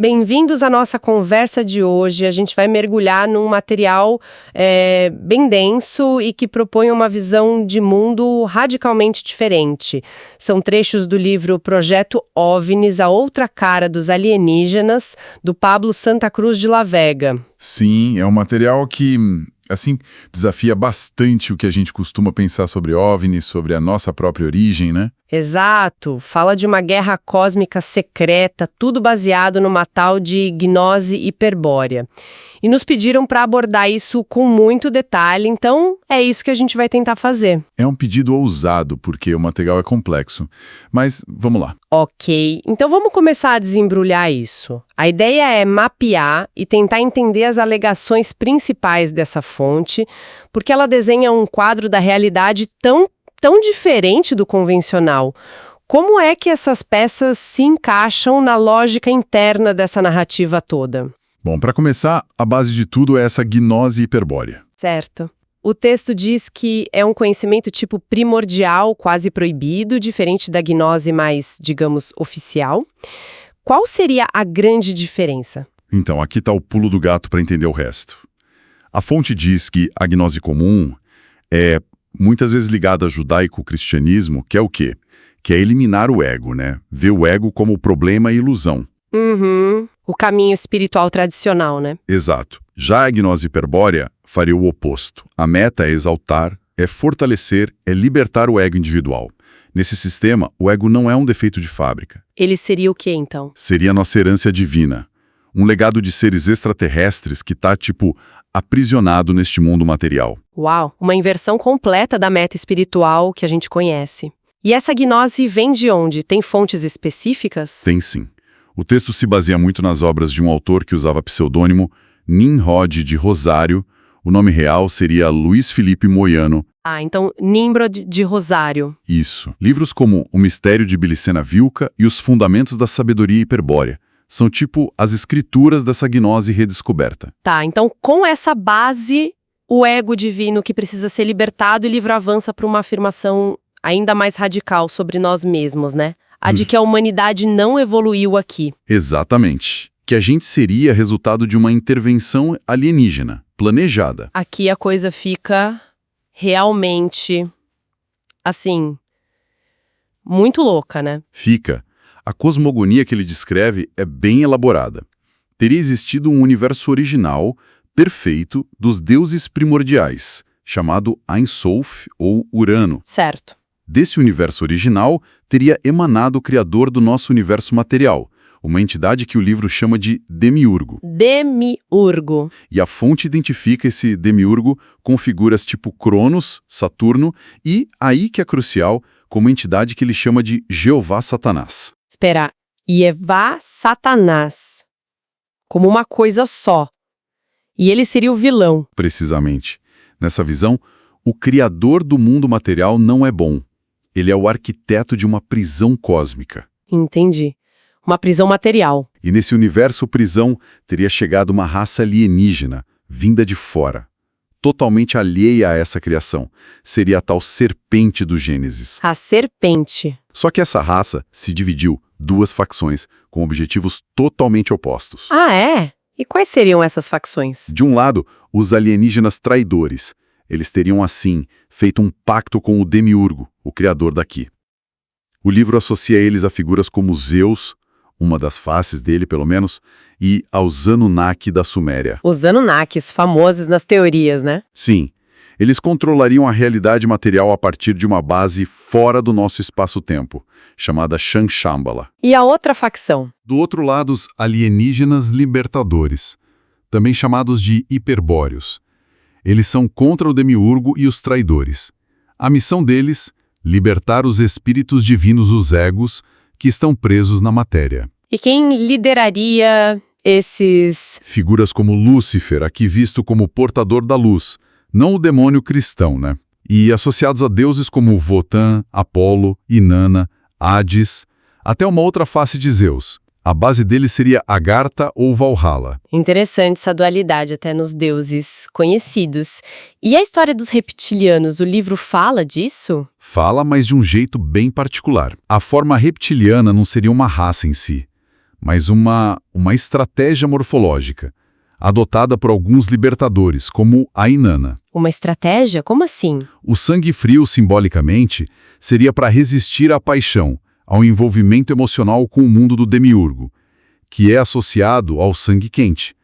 Bem-vindos à nossa conversa de hoje. A gente vai mergulhar num material bem denso e que propõe uma visão de mundo radicalmente diferente. São trechos do livro Projeto OVNIs, a outra cara dos alienígenas, do Pablo Santa Cruz de la Vega. Sim, é um material que, assim, desafia bastante o que a gente costuma pensar sobre OVNIs, sobre a nossa própria origem, né? Exato, fala de uma guerra cósmica secreta, tudo baseado numa tal de gnose hiperbórea. E nos pediram para abordar isso com muito detalhe, então é isso que a gente vai tentar fazer. É um pedido ousado, porque o material é complexo. Mas vamos lá. Ok, então vamos começar a desembrulhar isso. A ideia é mapear e tentar entender as alegações principais dessa fonte, porque ela desenha um quadro da realidade tão diferente do convencional. Como é que essas peças se encaixam na lógica interna dessa narrativa toda? Bom, para começar, a base de tudo é essa gnose hiperbórea. Certo. O texto diz que é um conhecimento tipo primordial, quase proibido, diferente da gnose mais, digamos, oficial. Qual seria a grande diferença? Então, aqui está o pulo do gato para entender o resto. A fonte diz que a gnose comum é muitas vezes ligada ao judaico-cristianismo, que é o quê? Que é eliminar o ego, né? Ver o ego como problema e ilusão. O caminho espiritual tradicional, né? Exato. Já a gnose hiperbórea faria o oposto. A meta é exaltar, é fortalecer, é libertar o ego individual. Nesse sistema, o ego não é um defeito de fábrica. Ele seria o quê, então? Seria nossa herança divina. Um legado de seres extraterrestres que está, aprisionado neste mundo material. Uau, uma inversão completa da meta espiritual que a gente conhece. E essa gnose vem de onde? Tem fontes específicas? Tem sim. O texto se baseia muito nas obras de um autor que usava pseudônimo Nimrod de Rosário. O nome real seria Luiz Felipe Moiano. Ah, então Nimrod de Rosário. Isso. Livros como O Mistério de Bilicena Vilca e Os Fundamentos da Sabedoria Hiperbórea. São as escrituras dessa gnose redescoberta. Tá, então com essa base, o ego divino que precisa ser libertado, e o livro avança para uma afirmação ainda mais radical sobre nós mesmos, né? A de que a humanidade não evoluiu aqui. Exatamente. Que a gente seria resultado de uma intervenção alienígena, planejada. Aqui a coisa fica realmente, assim, muito louca, né? Fica. A cosmogonia que ele descreve é bem elaborada. Teria existido um universo original, perfeito, dos deuses primordiais, chamado Ein Sof, ou Urano. Certo. Desse universo original, teria emanado o criador do nosso universo material, uma entidade que o livro chama de demiurgo. Demiurgo. E a fonte identifica esse demiurgo com figuras tipo Cronos, Saturno, e, aí que é crucial, como entidade que ele chama de Jeová Satanás. Espera, Jeová Satanás. Como uma coisa só. E ele seria o vilão. Precisamente. Nessa visão, o criador do mundo material não é bom. Ele é o arquiteto de uma prisão cósmica. Entendi. Uma prisão material. E nesse universo prisão teria chegado uma raça alienígena, vinda de fora. Totalmente alheia a essa criação. Seria a tal serpente do Gênesis. A serpente. Só que essa raça se dividiu duas facções, com objetivos totalmente opostos. Ah, é? E quais seriam essas facções? De um lado, os alienígenas traidores. Eles teriam, assim, feito um pacto com o Demiurgo, o criador daqui. O livro associa eles a figuras como Zeus, uma das faces dele, pelo menos, e aos Anunnaki da Suméria. Os Anunnakis, famosos nas teorias, né? Sim. Eles controlariam a realidade material a partir de uma base fora do nosso espaço-tempo, chamada Shambhala. E a outra facção? Do outro lado, os alienígenas libertadores, também chamados de hiperbóreos. Eles são contra o demiurgo e os traidores. A missão deles, libertar os espíritos divinos, os egos, que estão presos na matéria. E quem lideraria esses... Figuras como Lúcifer, aqui visto como portador da luz, não o demônio cristão, né? E associados a deuses como Votan, Apolo, Inanna, Hades, até uma outra face de Zeus. A base dele seria Agartha ou Valhalla. Interessante essa dualidade até nos deuses conhecidos. E a história dos reptilianos, o livro fala disso? Fala, mas de um jeito bem particular. A forma reptiliana não seria uma raça em si, mas uma estratégia morfológica, adotada por alguns libertadores, como a Inanna. Uma estratégia? Como assim? O sangue frio, simbolicamente, seria para resistir à paixão, ao envolvimento emocional com o mundo do demiurgo, que é associado ao sangue quente.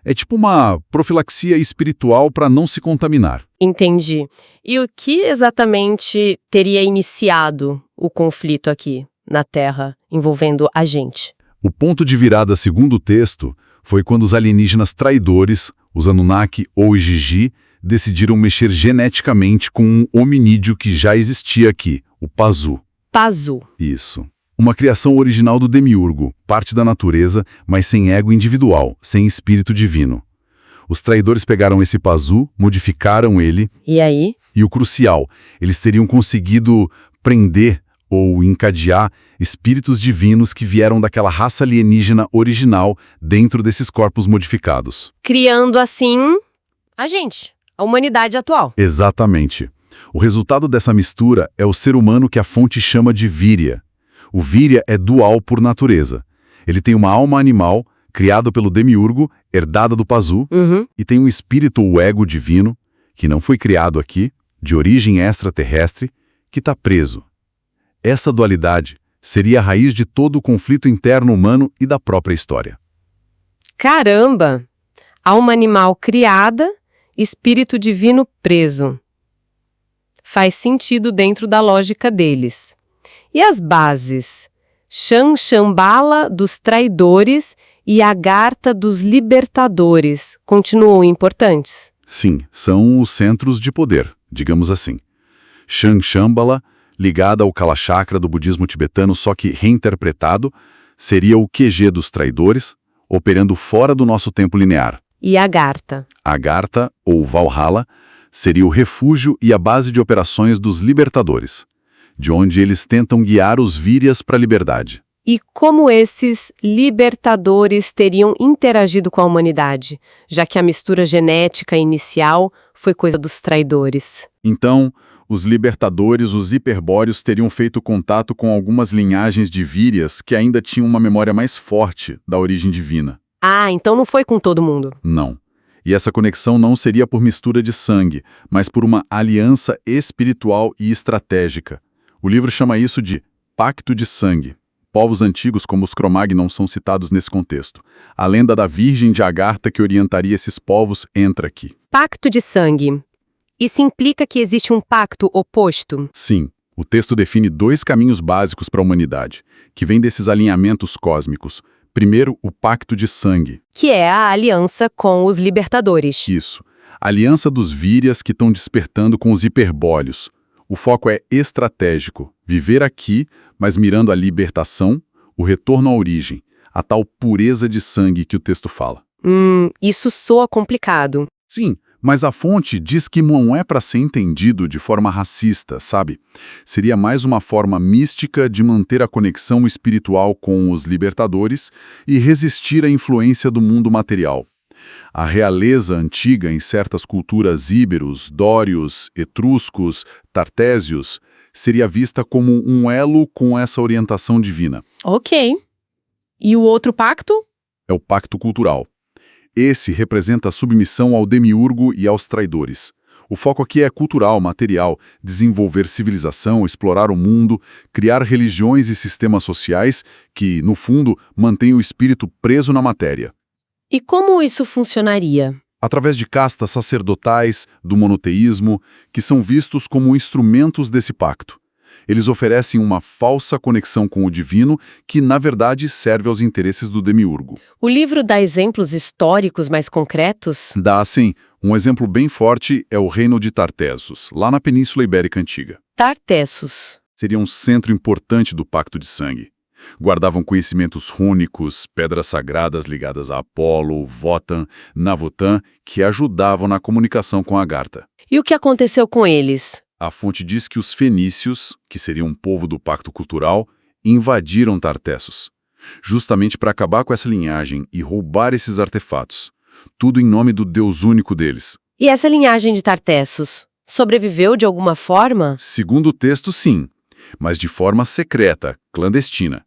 É tipo uma profilaxia espiritual para não se contaminar. Entendi. E o que exatamente teria iniciado o conflito aqui na Terra, envolvendo a gente? O ponto de virada, segundo o texto, foi quando os alienígenas traidores, os Anunnaki ou os Gigi, decidiram mexer geneticamente com um hominídeo que já existia aqui, o Pazu. Pazu. Isso. Uma criação original do demiurgo, parte da natureza, mas sem ego individual, sem espírito divino. Os traidores pegaram esse Pazu, modificaram ele. E aí? E o crucial, eles teriam conseguido prender ou encadear espíritos divinos que vieram daquela raça alienígena original dentro desses corpos modificados. Criando, assim, a gente, a humanidade atual. Exatamente. O resultado dessa mistura é o ser humano que a fonte chama de Virya. O Virya é dual por natureza. Ele tem uma alma animal, criado pelo demiurgo, herdada do Pazu, e tem um espírito ou ego divino, que não foi criado aqui, de origem extraterrestre, que está preso. Essa dualidade seria a raiz de todo o conflito interno humano e da própria história. Caramba! Alma animal criada, espírito divino preso. Faz sentido dentro da lógica deles. E as bases? Shambhala dos traidores e Agartha dos libertadores continuam importantes? Sim, são os centros de poder, digamos assim. Shambhala, ligada ao Kalachakra do budismo tibetano, só que reinterpretado, seria o QG dos traidores, operando fora do nosso tempo linear. E Agartha? Agartha, ou Valhalla, seria o refúgio e a base de operações dos libertadores, de onde eles tentam guiar os Viryas para a liberdade. E como esses libertadores teriam interagido com a humanidade, já que a mistura genética inicial foi coisa dos traidores? Então, os libertadores, os hiperbóreos, teriam feito contato com algumas linhagens de Viryas que ainda tinham uma memória mais forte da origem divina. Ah, então não foi com todo mundo. Não. E essa conexão não seria por mistura de sangue, mas por uma aliança espiritual e estratégica. O livro chama isso de Pacto de Sangue. Povos antigos como os Cro-Magnon são citados nesse contexto. A lenda da Virgem de Agartha que orientaria esses povos entra aqui. Pacto de sangue. Isso implica que existe um pacto oposto? Sim. O texto define 2 caminhos básicos para a humanidade, que vêm desses alinhamentos cósmicos. Primeiro, o Pacto de Sangue. Que é a aliança com os libertadores. Isso. A aliança dos Viryas que estão despertando com os hiperbóreos. O foco é estratégico, viver aqui, mas mirando a libertação, o retorno à origem, a tal pureza de sangue que o texto fala. Isso soa complicado. Sim, mas a fonte diz que não é para ser entendido de forma racista, sabe? Seria mais uma forma mística de manter a conexão espiritual com os libertadores e resistir à influência do mundo material. A realeza antiga em certas culturas íberos, dórios, etruscos, tartésios, seria vista como um elo com essa orientação divina. Ok. E o outro pacto? É o pacto cultural. Esse representa a submissão ao demiurgo e aos traidores. O foco aqui é cultural, material, desenvolver civilização, explorar o mundo, criar religiões e sistemas sociais que, no fundo, mantêm o espírito preso na matéria. E como isso funcionaria? Através de castas sacerdotais, do monoteísmo, que são vistos como instrumentos desse pacto. Eles oferecem uma falsa conexão com o divino que, na verdade, serve aos interesses do demiurgo. O livro dá exemplos históricos mais concretos? Dá, sim. Um exemplo bem forte é o reino de Tartessos, lá na Península Ibérica Antiga. Tartessos. Seria um centro importante do Pacto de Sangue. Guardavam conhecimentos rúnicos, pedras sagradas ligadas a Apolo, Votan, Navotan, que ajudavam na comunicação com Agartha. E o que aconteceu com eles? A fonte diz que os fenícios, que seriam um povo do pacto cultural, invadiram Tartessos, justamente para acabar com essa linhagem e roubar esses artefatos, tudo em nome do Deus único deles. E essa linhagem de Tartessos sobreviveu de alguma forma? Segundo o texto, sim, mas de forma secreta, clandestina.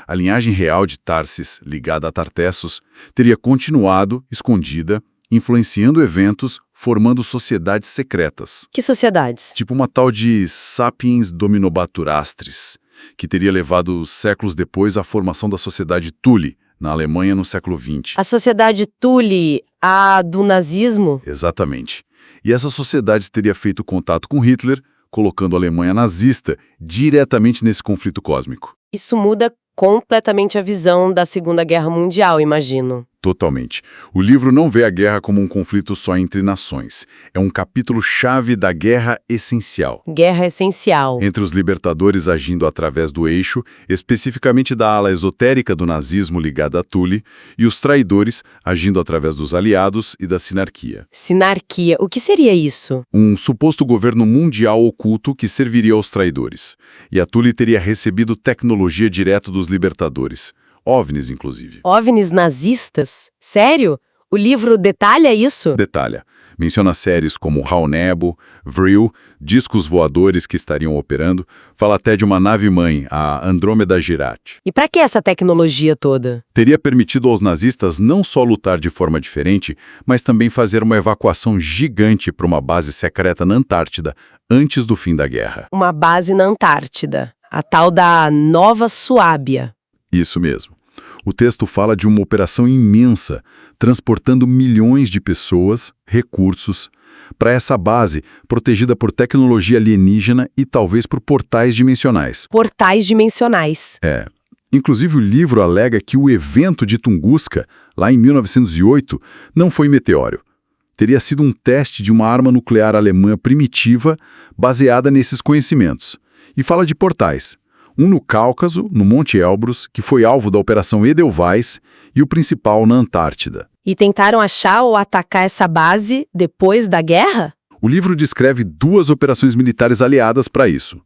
A linhagem real de Tarsis, ligada a Tartessos, teria continuado, escondida, influenciando eventos, formando sociedades secretas. Que sociedades? Tipo uma tal de Sapiens Dominobaturastris, que teria levado séculos depois à formação da sociedade Thule, na Alemanha no século XX. A sociedade Thule, a do nazismo? Exatamente. E essa sociedade teria feito contato com Hitler, colocando a Alemanha nazista diretamente nesse conflito cósmico. Isso muda completamente a visão da Segunda Guerra Mundial, imagino. Totalmente. O livro não vê a guerra como um conflito só entre nações. É um capítulo-chave da guerra essencial. Guerra essencial. Entre os libertadores agindo através do eixo, especificamente da ala esotérica do nazismo ligada a Thule, e os traidores agindo através dos aliados e da sinarquia. Sinarquia. O que seria isso? Um suposto governo mundial oculto que serviria aos traidores. E a Thule teria recebido tecnologia direto dos libertadores. OVNIs, inclusive. OVNIs nazistas? Sério? O livro detalha isso? Detalha. Menciona séries como Hal Nebo, Vril, discos voadores que estariam operando, fala até de uma nave-mãe, a Andrômeda Girat. E para que essa tecnologia toda? Teria permitido aos nazistas não só lutar de forma diferente, mas também fazer uma evacuação gigante para uma base secreta na Antártida, antes do fim da guerra. Uma base na Antártida. A tal da Nova Suábia. Isso mesmo. O texto fala de uma operação imensa, transportando milhões de pessoas, recursos, para essa base protegida por tecnologia alienígena e talvez por portais dimensionais. Portais dimensionais. Inclusive, o livro alega que o evento de Tunguska, lá em 1908, não foi meteoro. Teria sido um teste de uma arma nuclear alemã primitiva baseada nesses conhecimentos. E fala de portais. Um no Cáucaso, no Monte Elbrus, que foi alvo da Operação Edelweiss, e o principal na Antártida. E tentaram achar ou atacar essa base depois da guerra? O livro descreve 2 operações militares aliadas para isso.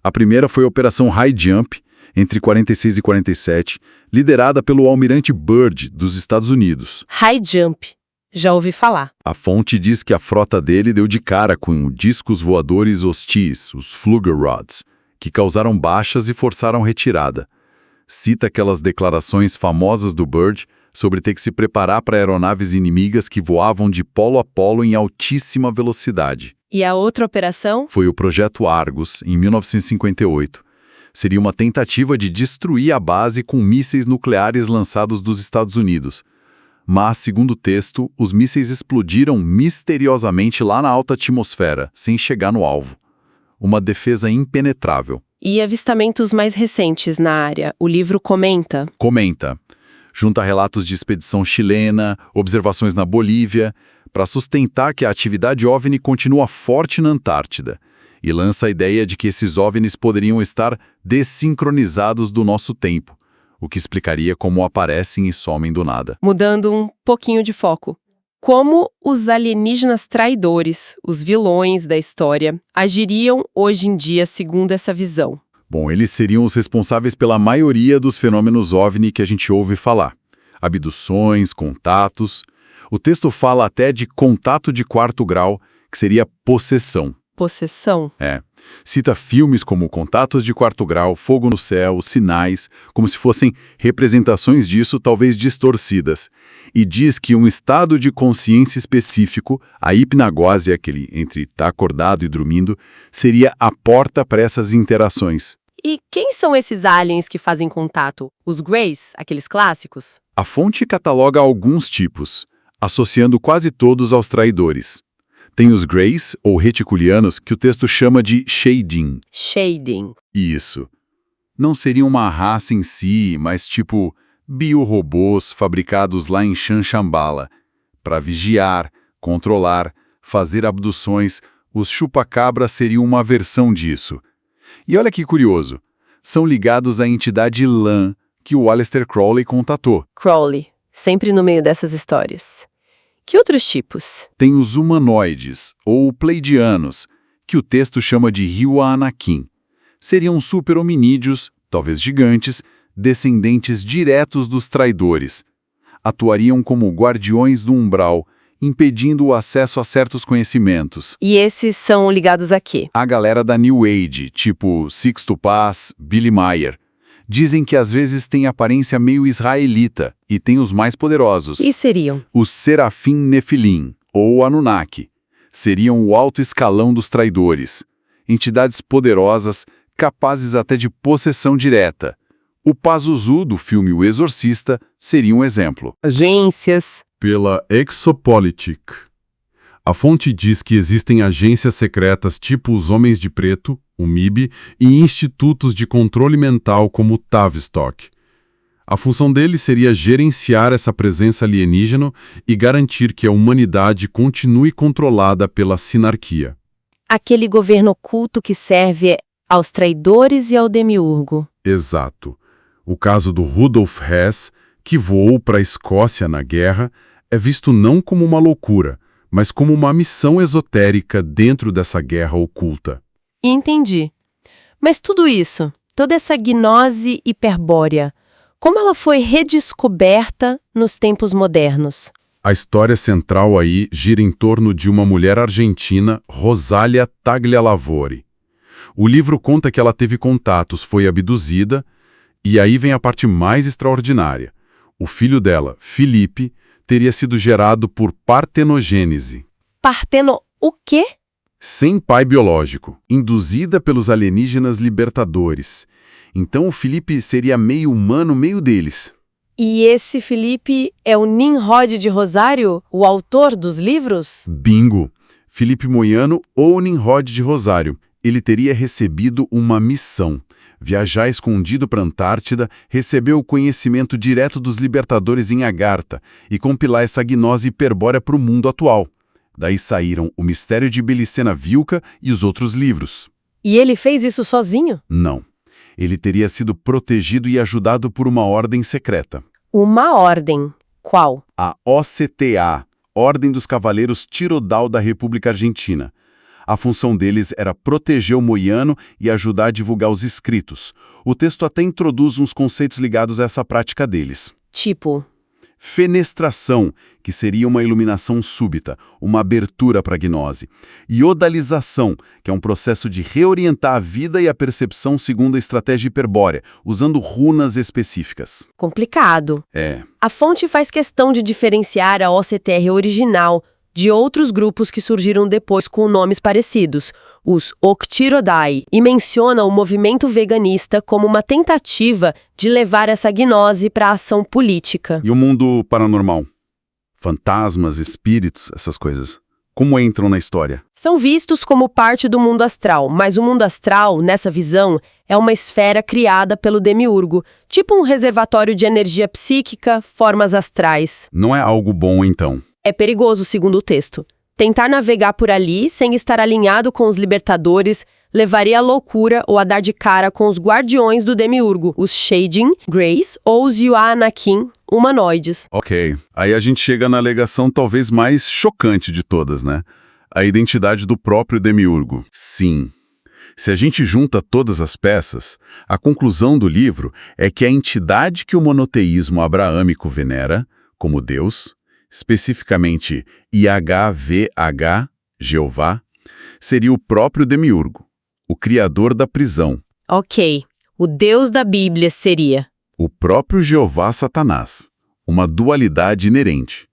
A primeira foi a Operação High Jump, entre 46 e 47, liderada pelo almirante Byrd, dos Estados Unidos. High Jump. Já ouvi falar. A fonte diz que a frota dele deu de cara com discos voadores hostis, os Fluggerrods, que causaram baixas e forçaram retirada. Cita aquelas declarações famosas do Byrd sobre ter que se preparar para aeronaves inimigas que voavam de polo a polo em altíssima velocidade. E a outra operação? Foi o Projeto Argus, em 1958. Seria uma tentativa de destruir a base com mísseis nucleares lançados dos Estados Unidos. Mas, segundo o texto, os mísseis explodiram misteriosamente lá na alta atmosfera, sem chegar no alvo. Uma defesa impenetrável. E avistamentos mais recentes na área, o livro comenta? Comenta. Junta relatos de expedição chilena, observações na Bolívia, para sustentar que a atividade OVNI continua forte na Antártida. E lança a ideia de que esses OVNIs poderiam estar desincronizados do nosso tempo, o que explicaria como aparecem e somem do nada. Mudando um pouquinho de foco. Como os alienígenas traidores, os vilões da história, agiriam hoje em dia segundo essa visão? Bom, eles seriam os responsáveis pela maioria dos fenômenos OVNI que a gente ouve falar. Abduções, contatos. O texto fala até de contato de 4º grau, que seria possessão. Possessão? Cita filmes como Contatos de 4º Grau, Fogo no Céu, Sinais, como se fossem representações disso, talvez distorcidas. E diz que um estado de consciência específico, a hipnagose, aquele entre estar acordado e dormindo, seria a porta para essas interações. E quem são esses aliens que fazem contato? Os Greys, aqueles clássicos? A fonte cataloga alguns tipos, associando quase todos aos traidores. Tem os Greys, ou reticulianos, que o texto chama de Shading. Shading. Isso. Não seria uma raça em si, mas tipo biorobôs fabricados lá em Xanxambala. Para vigiar, controlar, fazer abduções, os chupacabras seriam uma versão disso. E olha que curioso, são ligados à entidade LAN que o Aleister Crowley contatou. Crowley, sempre no meio dessas histórias. Que outros tipos? Tem os humanoides, ou pleidianos, que o texto chama de Hiwa Anakin. Seriam super-hominídeos, talvez gigantes, descendentes diretos dos traidores. Atuariam como guardiões do umbral, impedindo o acesso a certos conhecimentos. E esses são ligados a quê? A galera da New Age, tipo Sixto Paz, Billy Mayer. Dizem que às vezes tem aparência meio israelita, e tem os mais poderosos. E seriam? Os Serafim Nefilim, ou Anunnaki. Seriam o alto escalão dos traidores. Entidades poderosas, capazes até de possessão direta. O Pazuzu, do filme O Exorcista, seria um exemplo. Agências. Pela Exopolitik. A fonte diz que existem agências secretas tipo os Homens de Preto, o MIB, e institutos de controle mental como o Tavistock. A função deles seria gerenciar essa presença alienígena e garantir que a humanidade continue controlada pela sinarquia. Aquele governo oculto que serve aos traidores e ao demiurgo. Exato. O caso do Rudolf Hess, que voou para a Escócia na guerra, é visto não como uma loucura, mas como uma missão esotérica dentro dessa guerra oculta. Entendi. Mas tudo isso, toda essa gnose hiperbórea, como ela foi redescoberta nos tempos modernos? A história central aí gira em torno de uma mulher argentina, Rosália Taglialavori. O livro conta que ela teve contatos, foi abduzida, e aí vem a parte mais extraordinária. O filho dela, Felipe, teria sido gerado por partenogênese. O quê? Sem pai biológico, induzida pelos alienígenas libertadores. Então o Felipe seria meio humano, meio deles. E esse Felipe é o Nimrod de Rosário, o autor dos livros? Bingo! Felipe Moiano ou Nimrod de Rosário. Ele teria recebido uma missão. Viajar escondido para a Antártida, receber o conhecimento direto dos libertadores em Agartha e compilar essa gnose hiperbórea para o mundo atual. Daí saíram O Mistério de Belicena Vilca e os outros livros. E ele fez isso sozinho? Não. Ele teria sido protegido e ajudado por uma ordem secreta. Uma ordem. Qual? A OCTA, Ordem dos Cavaleiros Tirodal da República Argentina. A função deles era proteger o Moiano e ajudar a divulgar os escritos. O texto até introduz uns conceitos ligados a essa prática deles. Tipo? Fenestração, que seria uma iluminação súbita, uma abertura para a gnose. Iodalização, que é um processo de reorientar a vida e a percepção segundo a estratégia hiperbórea, usando runas específicas. Complicado. É. A fonte faz questão de diferenciar a OCTR original de outros grupos que surgiram depois com nomes parecidos, os Oktirodai, e menciona o movimento veganista como uma tentativa de levar essa gnose para a ação política. E o mundo paranormal? Fantasmas, espíritos, essas coisas. Como entram na história? São vistos como parte do mundo astral, mas o mundo astral, nessa visão, é uma esfera criada pelo demiurgo, tipo um reservatório de energia psíquica, formas astrais. Não é algo bom, então. É perigoso, segundo o texto. Tentar navegar por ali sem estar alinhado com os libertadores levaria à loucura ou a dar de cara com os guardiões do demiurgo, os Shading, Grace ou os Yuanakin, humanoides. Ok. Aí a gente chega na alegação talvez mais chocante de todas, né? A identidade do próprio demiurgo. Sim. Se a gente junta todas as peças, a conclusão do livro é que a entidade que o monoteísmo abraâmico venera, como Deus, especificamente IHVH, Jeová, seria o próprio demiurgo, o criador da prisão. Ok. O Deus da Bíblia seria o próprio Jeová Satanás, uma dualidade inerente.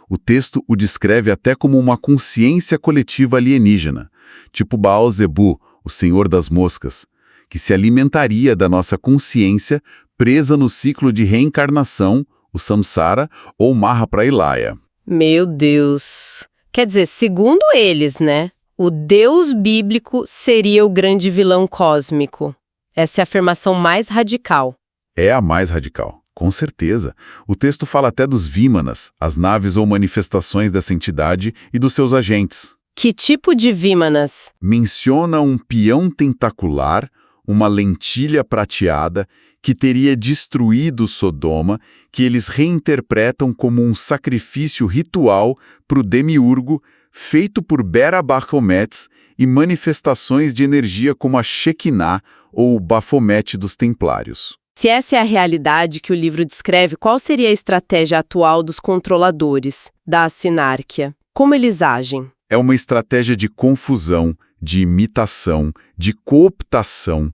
O texto o descreve até como uma consciência coletiva alienígena, tipo Baal Zebu, o senhor das moscas, que se alimentaria da nossa consciência presa no ciclo de reencarnação, o Samsara ou Mahapralaya. Meu Deus. Quer dizer, segundo eles, né? O Deus bíblico seria o grande vilão cósmico. Essa é a afirmação mais radical. É a mais radical, com certeza. O texto fala até dos Vímanas, as naves ou manifestações dessa entidade e dos seus agentes. Que tipo de Vímanas? Menciona um peão tentacular, uma lentilha prateada, que teria destruído Sodoma, que eles reinterpretam como um sacrifício ritual para o demiurgo, feito por Bera-Baphomet e manifestações de energia como a Shekinah ou o Baphomet dos Templários. Se essa é a realidade que o livro descreve, qual seria a estratégia atual dos controladores, da sinárquia? Como eles agem? É uma estratégia de confusão, de imitação, de cooptação.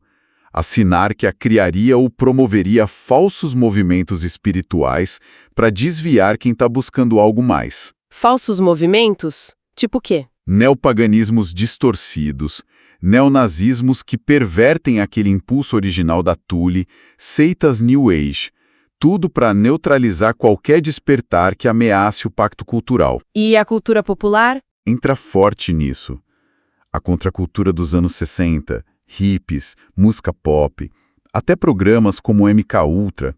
A sinárquia criaria ou promoveria falsos movimentos espirituais para desviar quem está buscando algo mais. Falsos movimentos? Tipo o quê? Neopaganismos distorcidos, neonazismos que pervertem aquele impulso original da Thule, seitas New Age, tudo para neutralizar qualquer despertar que ameace o pacto cultural. E a cultura popular? Entra forte nisso. A contracultura dos anos 60, hippies, música pop, até programas como o MK Ultra,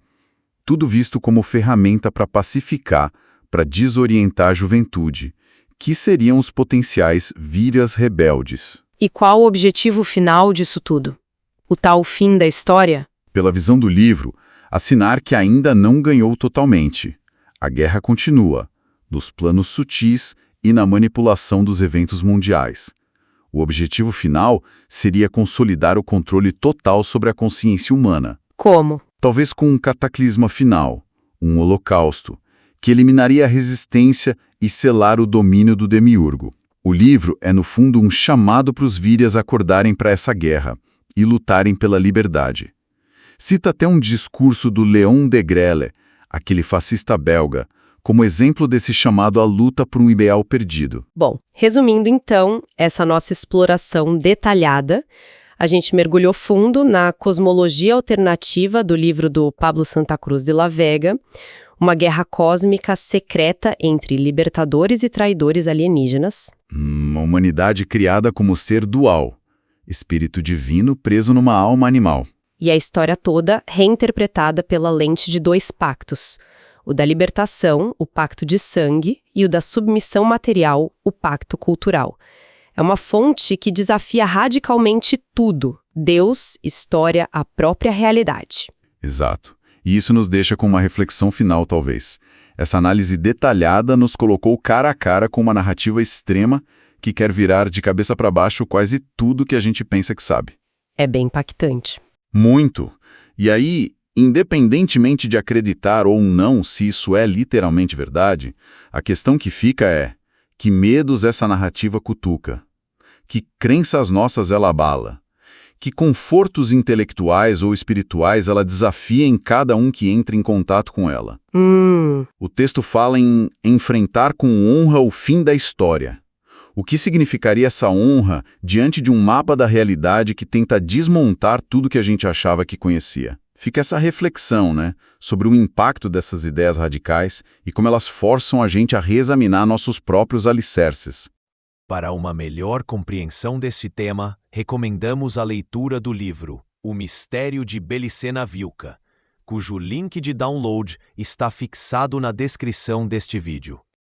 tudo visto como ferramenta para pacificar, para desorientar a juventude, que seriam os potenciais vírias rebeldes. E qual o objetivo final disso tudo? O tal fim da história? Pela visão do livro, a sinárquia ainda não ganhou totalmente. A guerra continua, nos planos sutis e na manipulação dos eventos mundiais. O objetivo final seria consolidar o controle total sobre a consciência humana. Como? Talvez com um cataclisma final, um holocausto, que eliminaria a resistência e selar o domínio do demiurgo. O livro é, no fundo, um chamado para os vírias acordarem para essa guerra e lutarem pela liberdade. Cita até um discurso do Léon Degrelle, aquele fascista belga, como exemplo desse chamado à luta por um ideal perdido. Bom, resumindo então essa nossa exploração detalhada, a gente mergulhou fundo na cosmologia alternativa do livro do Pablo Santa Cruz de la Vega, uma guerra cósmica secreta entre libertadores e traidores alienígenas. Uma humanidade criada como ser dual, espírito divino preso numa alma animal. E a história toda reinterpretada pela lente de dois pactos: o da libertação, o pacto de sangue, e o da submissão material, o pacto cultural. É uma fonte que desafia radicalmente tudo: Deus, história, a própria realidade. Exato. E isso nos deixa com uma reflexão final, talvez. Essa análise detalhada nos colocou cara a cara com uma narrativa extrema que quer virar de cabeça para baixo quase tudo que a gente pensa que sabe. É bem impactante. Muito. E aí, independentemente de acreditar ou não se isso é literalmente verdade, a questão que fica é: que medos essa narrativa cutuca? Que crenças nossas ela abala? Que confortos intelectuais ou espirituais ela desafia em cada um que entra em contato com ela? O texto fala em enfrentar com honra o fim da história. O que significaria essa honra diante de um mapa da realidade que tenta desmontar tudo que a gente achava que conhecia? Fica essa reflexão, né, sobre o impacto dessas ideias radicais e como elas forçam a gente a reexaminar nossos próprios alicerces. Para uma melhor compreensão desse tema, recomendamos a leitura do livro O Mistério de Belicena Vilca, cujo link de download está fixado na descrição deste vídeo.